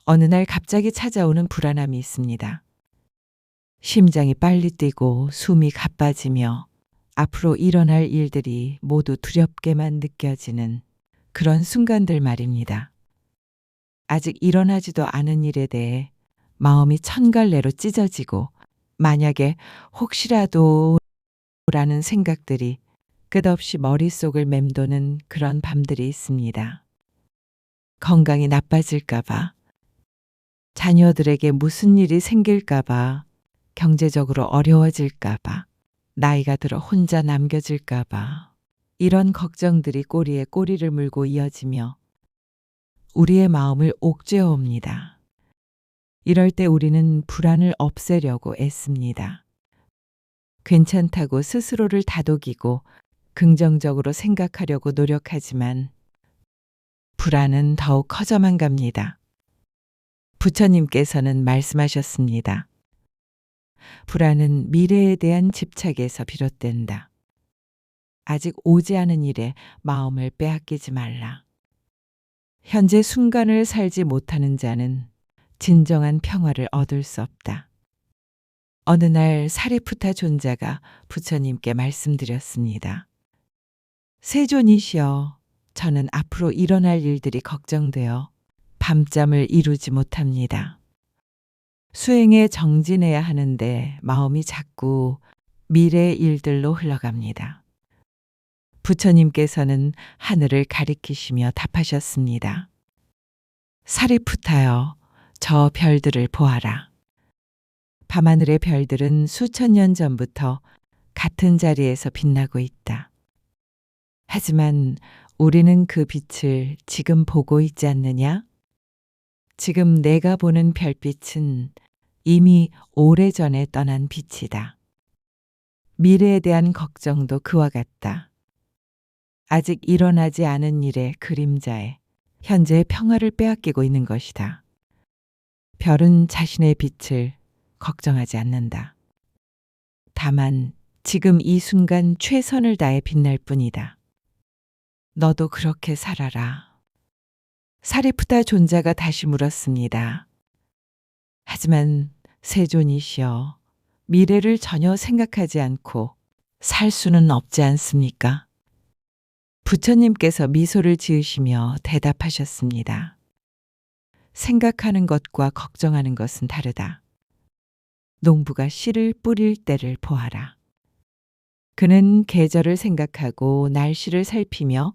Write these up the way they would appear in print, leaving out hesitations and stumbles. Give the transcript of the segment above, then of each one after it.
어느 날 갑자기 찾아오는 불안함이 있습니다. 심장이 빨리 뛰고 숨이 가빠지며 앞으로 일어날 일들이 모두 두렵게만 느껴지는 그런 순간들 말입니다. 아직 일어나지도 않은 일에 대해 마음이 천갈래로 찢어지고 만약에 혹시라도 라는 생각들이 끝없이 머릿속을 맴도는 그런 밤들이 있습니다. 건강이 나빠질까봐, 자녀들에게 무슨 일이 생길까봐, 경제적으로 어려워질까봐, 나이가 들어 혼자 남겨질까봐, 이런 걱정들이 꼬리에 꼬리를 물고 이어지며 우리의 마음을 옥죄어 옵니다. 이럴 때 우리는 불안을 없애려고 애씁니다. 괜찮다고 스스로를 다독이고 긍정적으로 생각하려고 노력하지만 불안은 더욱 커져만 갑니다. 부처님께서는 말씀하셨습니다. 불안은 미래에 대한 집착에서 비롯된다. 아직 오지 않은 일에 마음을 빼앗기지 말라. 현재 순간을 살지 못하는 자는 진정한 평화를 얻을 수 없다. 어느 날 사리푸타 존자가 부처님께 말씀드렸습니다. 세존이시여, 저는 앞으로 일어날 일들이 걱정되어 밤잠을 이루지 못합니다. 수행에 정진해야 하는데 마음이 자꾸 미래의 일들로 흘러갑니다. 부처님께서는 하늘을 가리키시며 답하셨습니다. 사리푸타여, 저 별들을 보아라. 밤하늘의 별들은 수천 년 전부터 같은 자리에서 빛나고 있다. 하지만 우리는 그 빛을 지금 보고 있지 않느냐? 지금 내가 보는 별빛은 이미 오래전에 떠난 빛이다. 미래에 대한 걱정도 그와 같다. 아직 일어나지 않은 일의 그림자에 현재의 평화를 빼앗기고 있는 것이다. 별은 자신의 빛을 걱정하지 않는다. 다만 지금 이 순간 최선을 다해 빛날 뿐이다. 너도 그렇게 살아라. 사리푸타 존자가 다시 물었습니다. 하지만 세존이시여, 미래를 전혀 생각하지 않고 살 수는 없지 않습니까? 부처님께서 미소를 지으시며 대답하셨습니다. 생각하는 것과 걱정하는 것은 다르다. 농부가 씨를 뿌릴 때를 보아라. 그는 계절을 생각하고 날씨를 살피며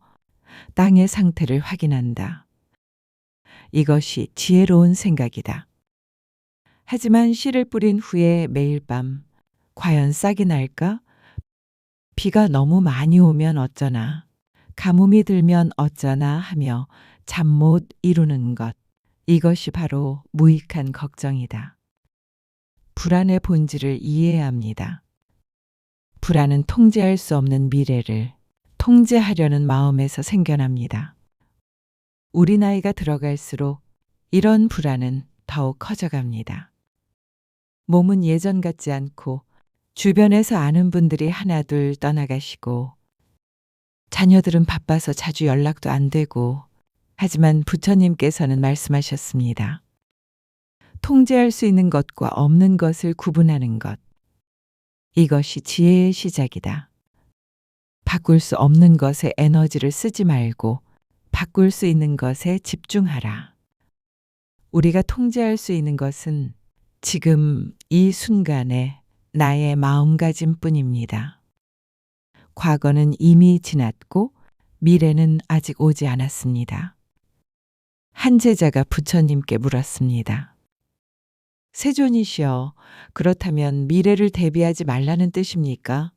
땅의 상태를 확인한다. 이것이 지혜로운 생각이다. 하지만 씨를 뿌린 후에 매일 밤 과연 싹이 날까? 비가 너무 많이 오면 어쩌나, 가뭄이 들면 어쩌나 하며 잠 못 이루는 것. 이것이 바로 무익한 걱정이다. 불안의 본질을 이해해야 합니다. 불안은 통제할 수 없는 미래를 통제하려는 마음에서 생겨납니다. 우리 나이가 들어갈수록 이런 불안은 더욱 커져갑니다. 몸은 예전 같지 않고 주변에서 아는 분들이 하나둘 떠나가시고 자녀들은 바빠서 자주 연락도 안 되고, 하지만 부처님께서는 말씀하셨습니다. 통제할 수 있는 것과 없는 것을 구분하는 것. 이것이 지혜의 시작이다. 바꿀 수 없는 것에 에너지를 쓰지 말고 바꿀 수 있는 것에 집중하라. 우리가 통제할 수 있는 것은 지금 이 순간에 나의 마음가짐 뿐입니다. 과거는 이미 지났고 미래는 아직 오지 않았습니다. 한 제자가 부처님께 물었습니다. 세존이시여, 그렇다면 미래를 대비하지 말라는 뜻입니까?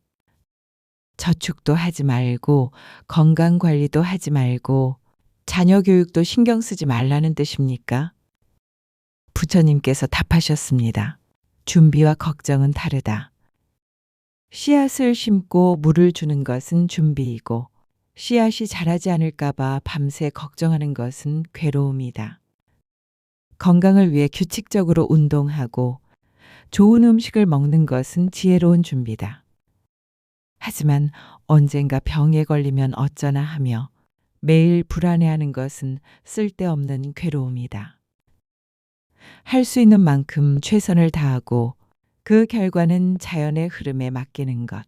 저축도 하지 말고 건강관리도 하지 말고 자녀 교육도 신경 쓰지 말라는 뜻입니까? 부처님께서 답하셨습니다. 준비와 걱정은 다르다. 씨앗을 심고 물을 주는 것은 준비이고 씨앗이 자라지 않을까봐 밤새 걱정하는 것은 괴로움이다. 건강을 위해 규칙적으로 운동하고 좋은 음식을 먹는 것은 지혜로운 준비다. 하지만 언젠가 병에 걸리면 어쩌나 하며 매일 불안해하는 것은 쓸데없는 괴로움이다. 할 수 있는 만큼 최선을 다하고 그 결과는 자연의 흐름에 맡기는 것.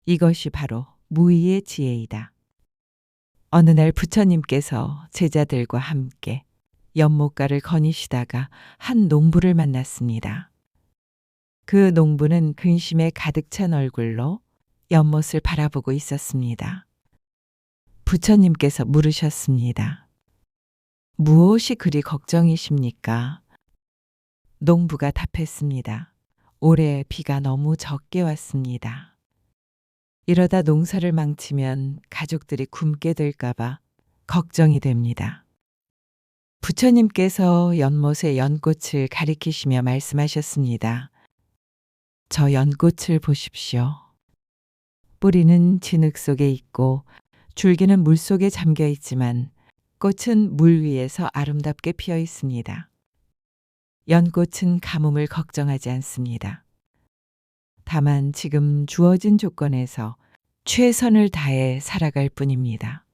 이것이 바로 무의의 지혜이다. 어느 날 부처님께서 제자들과 함께 연못가를 거니시다가 한 농부를 만났습니다. 그 농부는 근심에 가득 찬 얼굴로 연못을 바라보고 있었습니다. 부처님께서 물으셨습니다. 무엇이 그리 걱정이십니까? 농부가 답했습니다. 올해 비가 너무 적게 왔습니다. 이러다 농사를 망치면 가족들이 굶게 될까봐 걱정이 됩니다. 부처님께서 연못의 연꽃을 가리키시며 말씀하셨습니다. 저 연꽃을 보십시오. 뿌리는 진흙 속에 있고 줄기는 물 속에 잠겨 있지만 꽃은 물 위에서 아름답게 피어 있습니다. 연꽃은 가뭄을 걱정하지 않습니다. 다만 지금 주어진 조건에서 최선을 다해 살아갈 뿐입니다.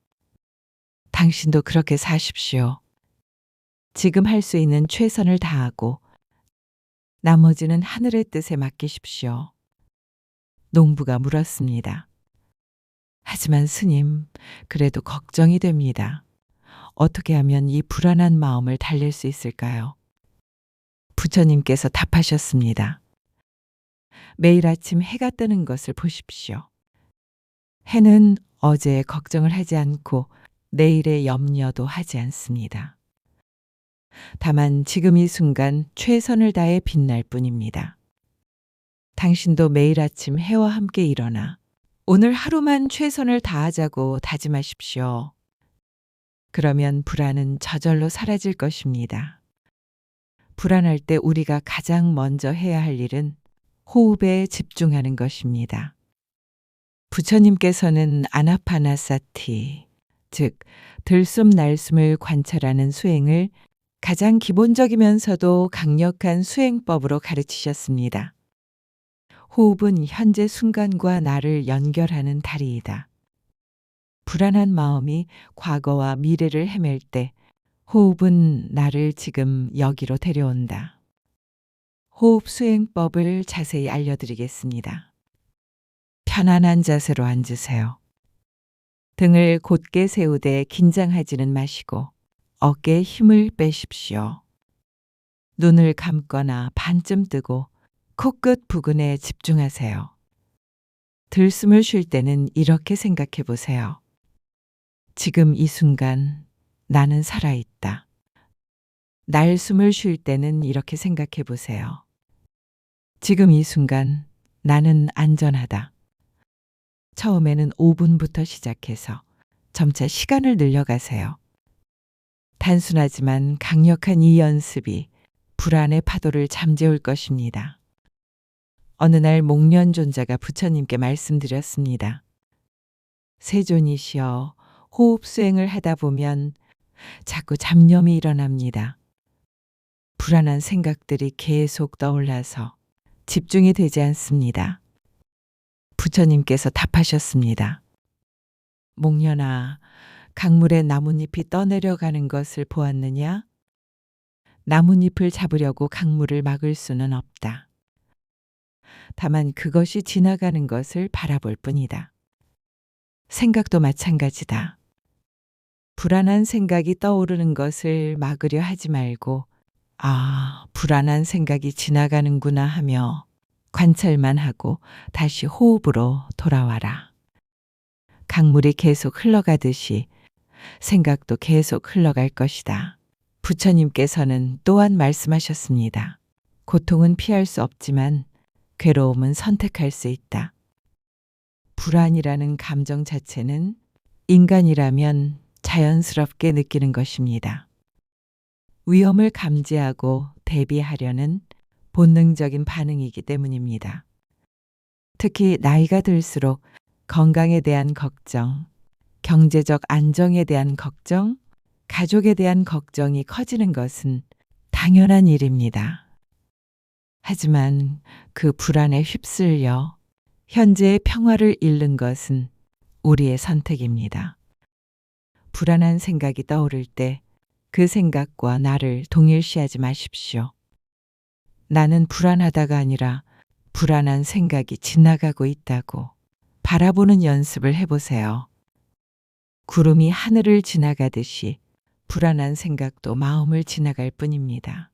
당신도 그렇게 사십시오. 지금 할 수 있는 최선을 다하고 나머지는 하늘의 뜻에 맡기십시오. 농부가 물었습니다. 하지만 스님, 그래도 걱정이 됩니다. 어떻게 하면 이 불안한 마음을 달랠 수 있을까요? 부처님께서 답하셨습니다. 매일 아침 해가 뜨는 것을 보십시오. 해는 어제의 걱정을 하지 않고 내일의 염려도 하지 않습니다. 다만 지금 이 순간 최선을 다해 빛날 뿐입니다. 당신도 매일 아침 해와 함께 일어나 오늘 하루만 최선을 다하자고 다짐하십시오. 그러면 불안은 저절로 사라질 것입니다. 불안할 때 우리가 가장 먼저 해야 할 일은 호흡에 집중하는 것입니다. 부처님께서는 아나파나사티, 즉 들숨 날숨을 관찰하는 수행을 가장 기본적이면서도 강력한 수행법으로 가르치셨습니다. 호흡은 현재 순간과 나를 연결하는 다리이다. 불안한 마음이 과거와 미래를 헤맬 때 호흡은 나를 지금 여기로 데려온다. 호흡 수행법을 자세히 알려드리겠습니다. 편안한 자세로 앉으세요. 등을 곧게 세우되 긴장하지는 마시고 어깨에 힘을 빼십시오. 눈을 감거나 반쯤 뜨고 코끝 부근에 집중하세요. 들숨을 쉴 때는 이렇게 생각해 보세요. 지금 이 순간 나는 살아있다. 날숨을 쉴 때는 이렇게 생각해 보세요. 지금 이 순간 나는 안전하다. 처음에는 5분부터 시작해서 점차 시간을 늘려가세요. 단순하지만 강력한 이 연습이 불안의 파도를 잠재울 것입니다. 어느 날 목련존자가 부처님께 말씀드렸습니다. 세존이시여, 호흡 수행을 하다 보면 자꾸 잡념이 일어납니다. 불안한 생각들이 계속 떠올라서 집중이 되지 않습니다. 부처님께서 답하셨습니다. 목련아, 강물에 나뭇잎이 떠내려가는 것을 보았느냐? 나뭇잎을 잡으려고 강물을 막을 수는 없다. 다만 그것이 지나가는 것을 바라볼 뿐이다. 생각도 마찬가지다. 불안한 생각이 떠오르는 것을 막으려 하지 말고 불안한 생각이 지나가는구나 하며 관찰만 하고 다시 호흡으로 돌아와라. 강물이 계속 흘러가듯이 생각도 계속 흘러갈 것이다. 부처님께서는 또한 말씀하셨습니다. 고통은 피할 수 없지만 괴로움은 선택할 수 있다. 불안이라는 감정 자체는 인간이라면 자연스럽게 느끼는 것입니다. 위험을 감지하고 대비하려는 본능적인 반응이기 때문입니다. 특히 나이가 들수록 건강에 대한 걱정, 경제적 안정에 대한 걱정, 가족에 대한 걱정이 커지는 것은 당연한 일입니다. 하지만 그 불안에 휩쓸려 현재의 평화를 잃는 것은 우리의 선택입니다. 불안한 생각이 떠오를 때 그 생각과 나를 동일시하지 마십시오. 나는 불안하다가 아니라 불안한 생각이 지나가고 있다고 바라보는 연습을 해보세요. 구름이 하늘을 지나가듯이 불안한 생각도 마음을 지나갈 뿐입니다.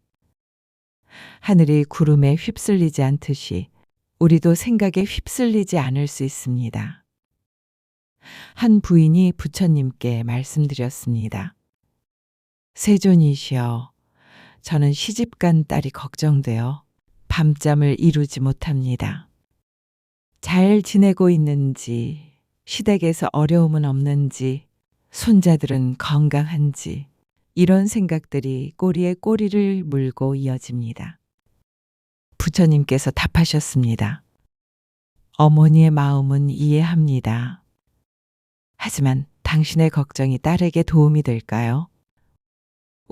하늘이 구름에 휩쓸리지 않듯이 우리도 생각에 휩쓸리지 않을 수 있습니다. 한 부인이 부처님께 말씀드렸습니다. 세존이시여, 저는 시집간 딸이 걱정되어 밤잠을 이루지 못합니다. 잘 지내고 있는지, 시댁에서 어려움은 없는지, 손자들은 건강한지, 이런 생각들이 꼬리에 꼬리를 물고 이어집니다. 부처님께서 답하셨습니다. 어머니의 마음은 이해합니다. 하지만 당신의 걱정이 딸에게 도움이 될까요?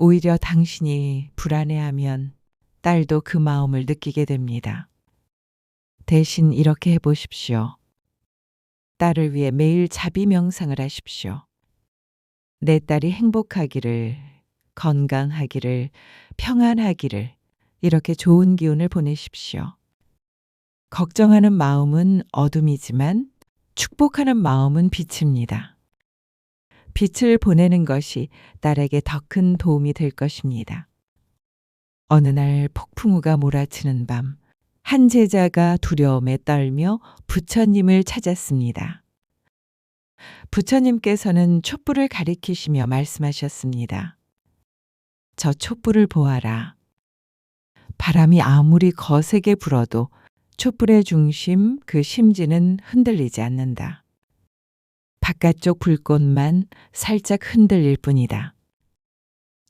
오히려 당신이 불안해하면 딸도 그 마음을 느끼게 됩니다. 대신 이렇게 해보십시오. 딸을 위해 매일 자비 명상을 하십시오. 내 딸이 행복하기를, 건강하기를, 평안하기를, 이렇게 좋은 기운을 보내십시오. 걱정하는 마음은 어둠이지만 축복하는 마음은 빛입니다. 빛을 보내는 것이 딸에게 더 큰 도움이 될 것입니다. 어느 날 폭풍우가 몰아치는 밤, 한 제자가 두려움에 떨며 부처님을 찾았습니다. 부처님께서는 촛불을 가리키시며 말씀하셨습니다. 저 촛불을 보아라. 바람이 아무리 거세게 불어도 촛불의 중심, 그 심지는 흔들리지 않는다. 바깥쪽 불꽃만 살짝 흔들릴 뿐이다.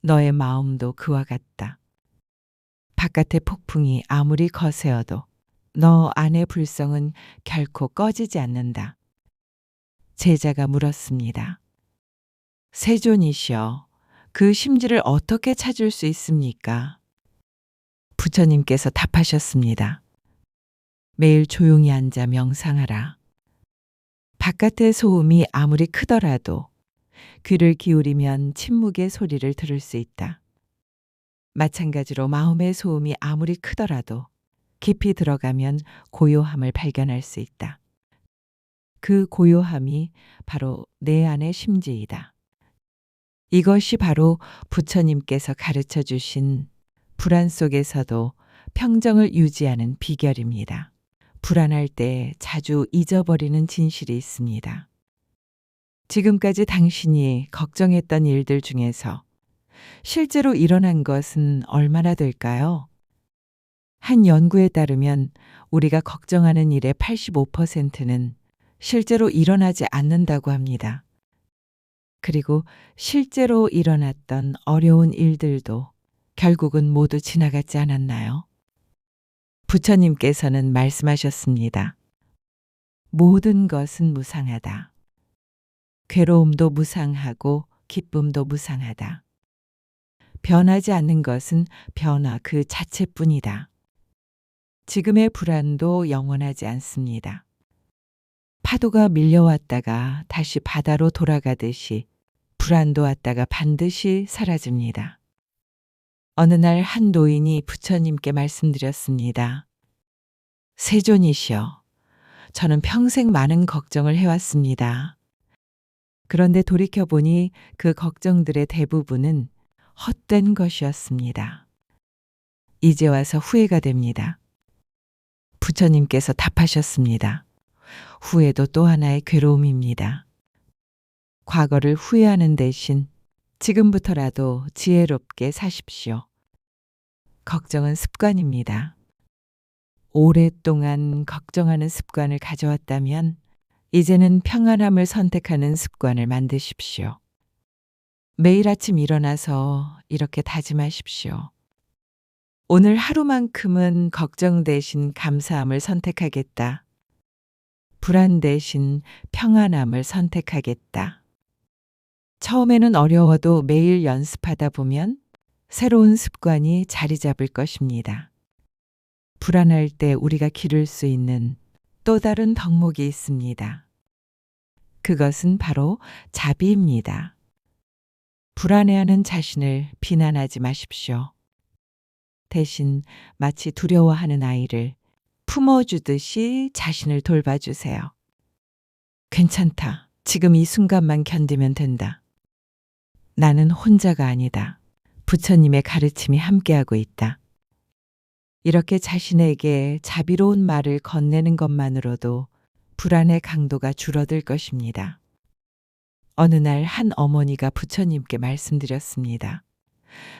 너의 마음도 그와 같다. 바깥의 폭풍이 아무리 거세어도 너 안의 불성은 결코 꺼지지 않는다. 제자가 물었습니다. 세존이시여, 그 심지를 어떻게 찾을 수 있습니까? 부처님께서 답하셨습니다. 매일 조용히 앉아 명상하라. 바깥의 소음이 아무리 크더라도 귀를 기울이면 침묵의 소리를 들을 수 있다. 마찬가지로 마음의 소음이 아무리 크더라도 깊이 들어가면 고요함을 발견할 수 있다. 그 고요함이 바로 내 안의 심지이다. 이것이 바로 부처님께서 가르쳐 주신 불안 속에서도 평정을 유지하는 비결입니다. 불안할 때 자주 잊어버리는 진실이 있습니다. 지금까지 당신이 걱정했던 일들 중에서 실제로 일어난 것은 얼마나 될까요? 한 연구에 따르면 우리가 걱정하는 일의 85%는 실제로 일어나지 않는다고 합니다. 그리고 실제로 일어났던 어려운 일들도 결국은 모두 지나가지 않았나요? 부처님께서는 말씀하셨습니다. 모든 것은 무상하다. 괴로움도 무상하고 기쁨도 무상하다. 변하지 않는 것은 변화 그 자체뿐이다. 지금의 불안도 영원하지 않습니다. 파도가 밀려왔다가 다시 바다로 돌아가듯이 불안도 왔다가 반드시 사라집니다. 어느 날 한 노인이 부처님께 말씀드렸습니다. 세존이시여, 저는 평생 많은 걱정을 해왔습니다. 그런데 돌이켜보니 그 걱정들의 대부분은 헛된 것이었습니다. 이제 와서 후회가 됩니다. 부처님께서 답하셨습니다. 후회도 또 하나의 괴로움입니다. 과거를 후회하는 대신 지금부터라도 지혜롭게 사십시오. 걱정은 습관입니다. 오랫동안 걱정하는 습관을 가져왔다면 이제는 평안함을 선택하는 습관을 만드십시오. 매일 아침 일어나서 이렇게 다짐하십시오. 오늘 하루만큼은 걱정 대신 감사함을 선택하겠다. 불안 대신 평안함을 선택하겠다. 처음에는 어려워도 매일 연습하다 보면 새로운 습관이 자리 잡을 것입니다. 불안할 때 우리가 기를 수 있는 또 다른 덕목이 있습니다. 그것은 바로 자비입니다. 불안해하는 자신을 비난하지 마십시오. 대신 마치 두려워하는 아이를 품어주듯이 자신을 돌봐주세요. 괜찮다. 지금 이 순간만 견디면 된다. 나는 혼자가 아니다. 부처님의 가르침이 함께하고 있다. 이렇게 자신에게 자비로운 말을 건네는 것만으로도 불안의 강도가 줄어들 것입니다. 어느 날 한 어머니가 부처님께 말씀드렸습니다.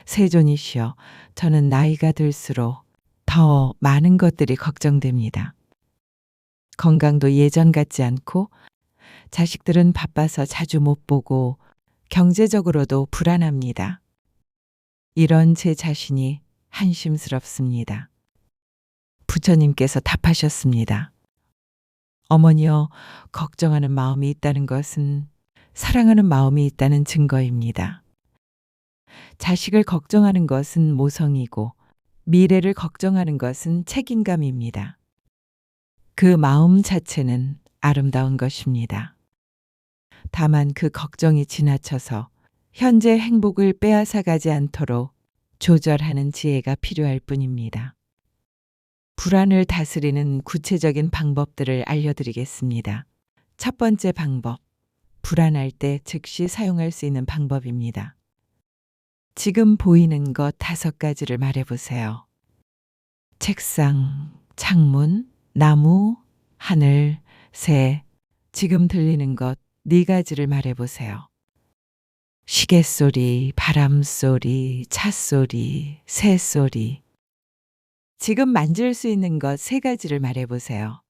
세존이시여, 저는 나이가 들수록 더 많은 것들이 걱정됩니다. 건강도 예전 같지 않고 자식들은 바빠서 자주 못 보고 경제적으로도 불안합니다. 이런 제 자신이 한심스럽습니다. 부처님께서 답하셨습니다. 어머니여, 걱정하는 마음이 있다는 것은 사랑하는 마음이 있다는 증거입니다. 자식을 걱정하는 것은 모성이고 미래를 걱정하는 것은 책임감입니다. 그 마음 자체는 아름다운 것입니다. 다만 그 걱정이 지나쳐서 현재 행복을 빼앗아 가지 않도록 조절하는 지혜가 필요할 뿐입니다. 불안을 다스리는 구체적인 방법들을 알려드리겠습니다. 첫 번째 방법, 불안할 때 즉시 사용할 수 있는 방법입니다. 지금 보이는 것 5가지를 말해보세요. 책상, 창문, 나무, 하늘, 새, 지금 들리는 것 4가지를 말해보세요. 시계소리, 바람소리, 차소리, 새소리. 지금 만질 수 있는 것 3가지를 말해보세요.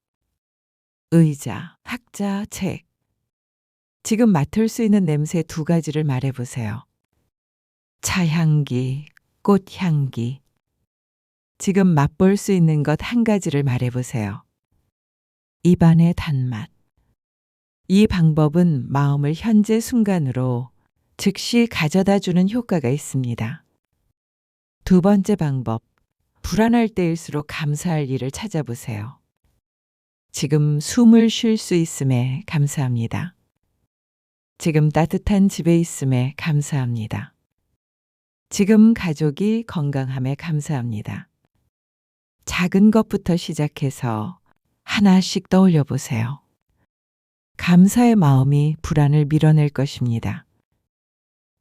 의자, 학자, 책. 지금 맡을 수 있는 냄새 2가지를 말해보세요. 차향기, 꽃향기. 지금 맛볼 수 있는 것 1가지를 말해보세요. 입안의 단맛. 이 방법은 마음을 현재 순간으로 즉시 가져다 주는 효과가 있습니다. 2번째 방법, 불안할 때일수록 감사할 일을 찾아보세요. 지금 숨을 쉴 수 있음에 감사합니다. 지금 따뜻한 집에 있음에 감사합니다. 지금 가족이 건강함에 감사합니다. 작은 것부터 시작해서 하나씩 떠올려 보세요. 감사의 마음이 불안을 밀어낼 것입니다.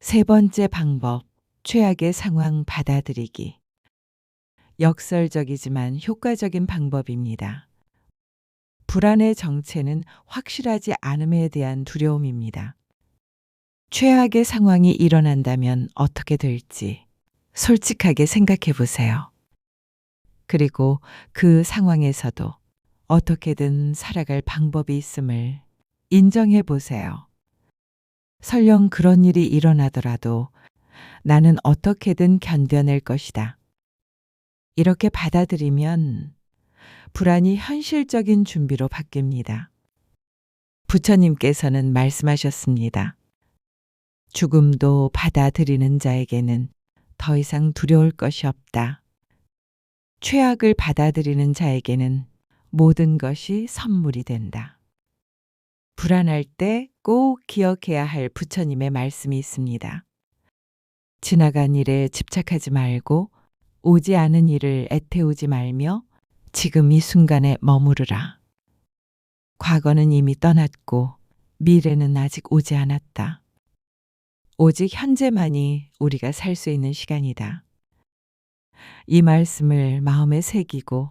3번째 방법, 최악의 상황 받아들이기. 역설적이지만 효과적인 방법입니다. 불안의 정체는 확실하지 않음에 대한 두려움입니다. 최악의 상황이 일어난다면 어떻게 될지 솔직하게 생각해 보세요. 그리고 그 상황에서도 어떻게든 살아갈 방법이 있음을 인정해 보세요. 설령 그런 일이 일어나더라도 나는 어떻게든 견뎌낼 것이다. 이렇게 받아들이면 불안이 현실적인 준비로 바뀝니다. 부처님께서는 말씀하셨습니다. 죽음도 받아들이는 자에게는 더 이상 두려울 것이 없다. 최악을 받아들이는 자에게는 모든 것이 선물이 된다. 불안할 때 꼭 기억해야 할 부처님의 말씀이 있습니다. 지나간 일에 집착하지 말고 오지 않은 일을 애태우지 말며 지금 이 순간에 머무르라. 과거는 이미 떠났고 미래는 아직 오지 않았다. 오직 현재만이 우리가 살 수 있는 시간이다. 이 말씀을 마음에 새기고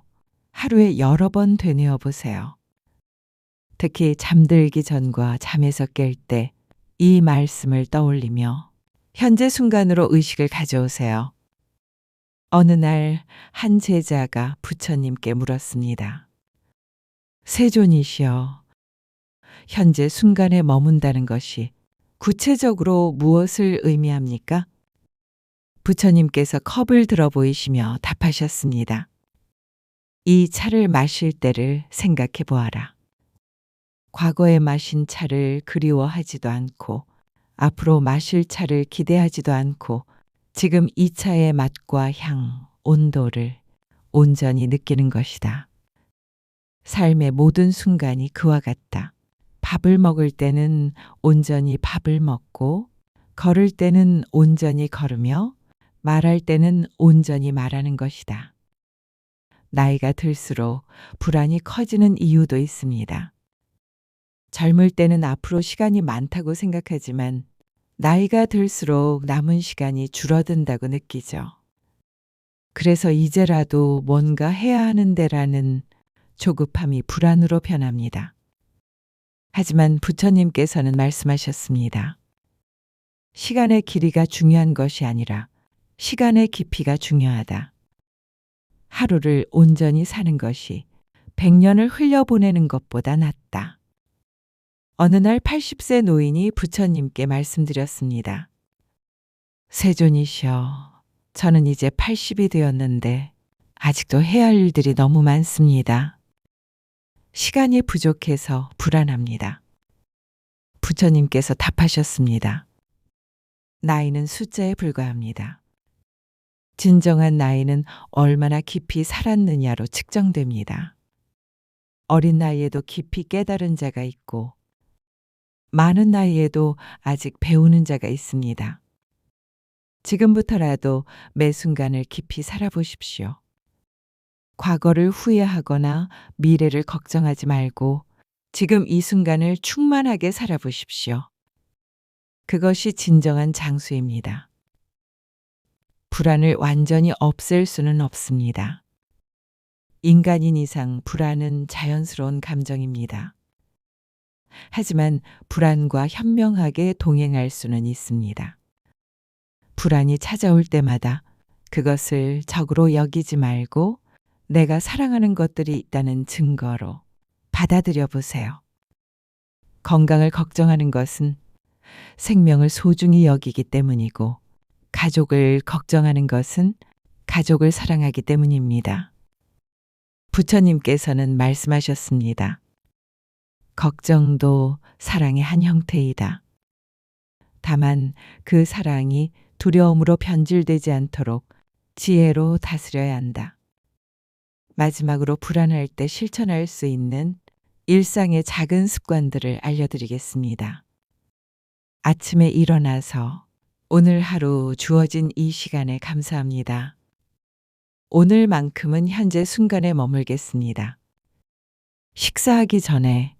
하루에 여러 번 되뇌어 보세요. 특히 잠들기 전과 잠에서 깰 때 이 말씀을 떠올리며 현재 순간으로 의식을 가져오세요. 어느 날 한 제자가 부처님께 물었습니다. 세존이시여, 현재 순간에 머문다는 것이 구체적으로 무엇을 의미합니까? 부처님께서 컵을 들어 보이시며 답하셨습니다. 이 차를 마실 때를 생각해 보아라. 과거에 마신 차를 그리워하지도 않고 앞으로 마실 차를 기대하지도 않고 지금 이 차의 맛과 향, 온도를 온전히 느끼는 것이다. 삶의 모든 순간이 그와 같다. 밥을 먹을 때는 온전히 밥을 먹고 걸을 때는 온전히 걸으며 말할 때는 온전히 말하는 것이다. 나이가 들수록 불안이 커지는 이유도 있습니다. 젊을 때는 앞으로 시간이 많다고 생각하지만 나이가 들수록 남은 시간이 줄어든다고 느끼죠. 그래서 이제라도 뭔가 해야 하는데라는 조급함이 불안으로 변합니다. 하지만 부처님께서는 말씀하셨습니다. 시간의 길이가 중요한 것이 아니라 시간의 깊이가 중요하다. 하루를 온전히 사는 것이 100년을 흘려보내는 것보다 낫다. 어느 날 80세 노인이 부처님께 말씀드렸습니다. 세존이시여, 저는 이제 80이 되었는데 아직도 해야 할 일들이 너무 많습니다. 시간이 부족해서 불안합니다. 부처님께서 답하셨습니다. 나이는 숫자에 불과합니다. 진정한 나이는 얼마나 깊이 살았느냐로 측정됩니다. 어린 나이에도 깊이 깨달은 자가 있고 많은 나이에도 아직 배우는 자가 있습니다. 지금부터라도 매 순간을 깊이 살아보십시오. 과거를 후회하거나 미래를 걱정하지 말고 지금 이 순간을 충만하게 살아보십시오. 그것이 진정한 장수입니다. 불안을 완전히 없앨 수는 없습니다. 인간인 이상 불안은 자연스러운 감정입니다. 하지만 불안과 현명하게 동행할 수는 있습니다. 불안이 찾아올 때마다 그것을 적으로 여기지 말고 내가 사랑하는 것들이 있다는 증거로 받아들여 보세요. 건강을 걱정하는 것은 생명을 소중히 여기기 때문이고 가족을 걱정하는 것은 가족을 사랑하기 때문입니다. 부처님께서는 말씀하셨습니다. 걱정도 사랑의 한 형태이다. 다만 그 사랑이 두려움으로 변질되지 않도록 지혜로 다스려야 한다. 마지막으로 불안할 때 실천할 수 있는 일상의 작은 습관들을 알려드리겠습니다. 아침에 일어나서 오늘 하루 주어진 이 시간에 감사합니다. 오늘만큼은 현재 순간에 머물겠습니다. 식사하기 전에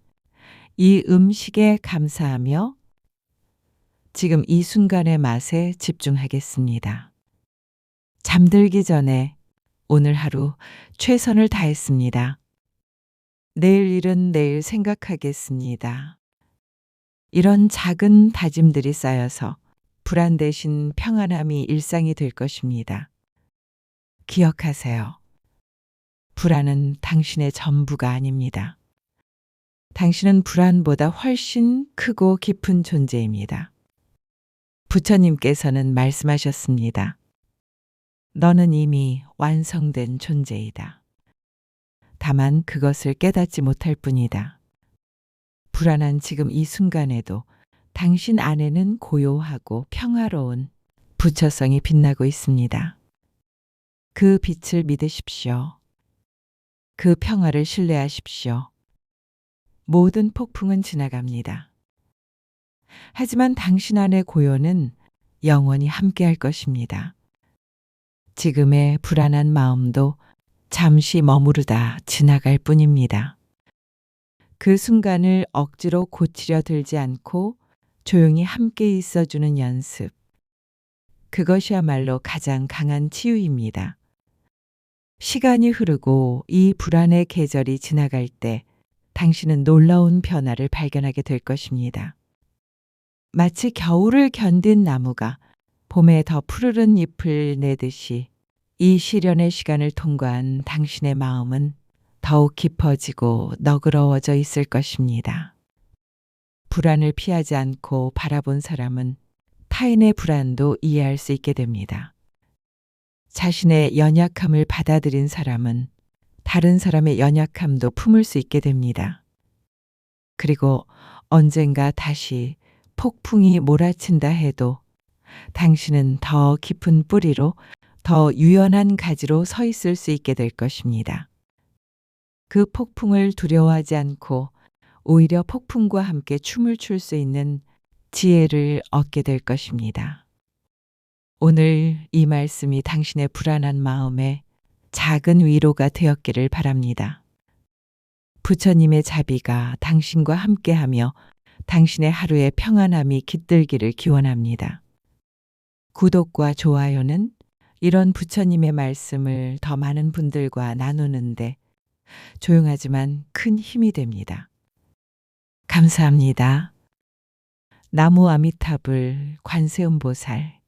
이 음식에 감사하며 지금 이 순간의 맛에 집중하겠습니다. 잠들기 전에 오늘 하루 최선을 다했습니다. 내일 일은 내일 생각하겠습니다. 이런 작은 다짐들이 쌓여서 불안 대신 평안함이 일상이 될 것입니다. 기억하세요. 불안은 당신의 전부가 아닙니다. 당신은 불안보다 훨씬 크고 깊은 존재입니다. 부처님께서는 말씀하셨습니다. 너는 이미 완성된 존재이다. 다만 그것을 깨닫지 못할 뿐이다. 불안한 지금 이 순간에도 당신 안에는 고요하고 평화로운 부처성이 빛나고 있습니다. 그 빛을 믿으십시오. 그 평화를 신뢰하십시오. 모든 폭풍은 지나갑니다. 하지만 당신 안의 고요는 영원히 함께할 것입니다. 지금의 불안한 마음도 잠시 머무르다 지나갈 뿐입니다. 그 순간을 억지로 고치려 들지 않고 조용히 함께 있어주는 연습. 그것이야말로 가장 강한 치유입니다. 시간이 흐르고 이 불안의 계절이 지나갈 때 당신은 놀라운 변화를 발견하게 될 것입니다. 마치 겨울을 견딘 나무가 봄에 더 푸르른 잎을 내듯이 이 시련의 시간을 통과한 당신의 마음은 더욱 깊어지고 너그러워져 있을 것입니다. 불안을 피하지 않고 바라본 사람은 타인의 불안도 이해할 수 있게 됩니다. 자신의 연약함을 받아들인 사람은 다른 사람의 연약함도 품을 수 있게 됩니다. 그리고 언젠가 다시 폭풍이 몰아친다 해도 당신은 더 깊은 뿌리로 더 유연한 가지로 서 있을 수 있게 될 것입니다. 그 폭풍을 두려워하지 않고 오히려 폭풍과 함께 춤을 출 수 있는 지혜를 얻게 될 것입니다. 오늘 이 말씀이 당신의 불안한 마음에 작은 위로가 되었기를 바랍니다. 부처님의 자비가 당신과 함께하며 당신의 하루의 평안함이 깃들기를 기원합니다. 구독과 좋아요는 이런 부처님의 말씀을 더 많은 분들과 나누는데 조용하지만 큰 힘이 됩니다. 감사합니다. 나무 아미타불 관세음보살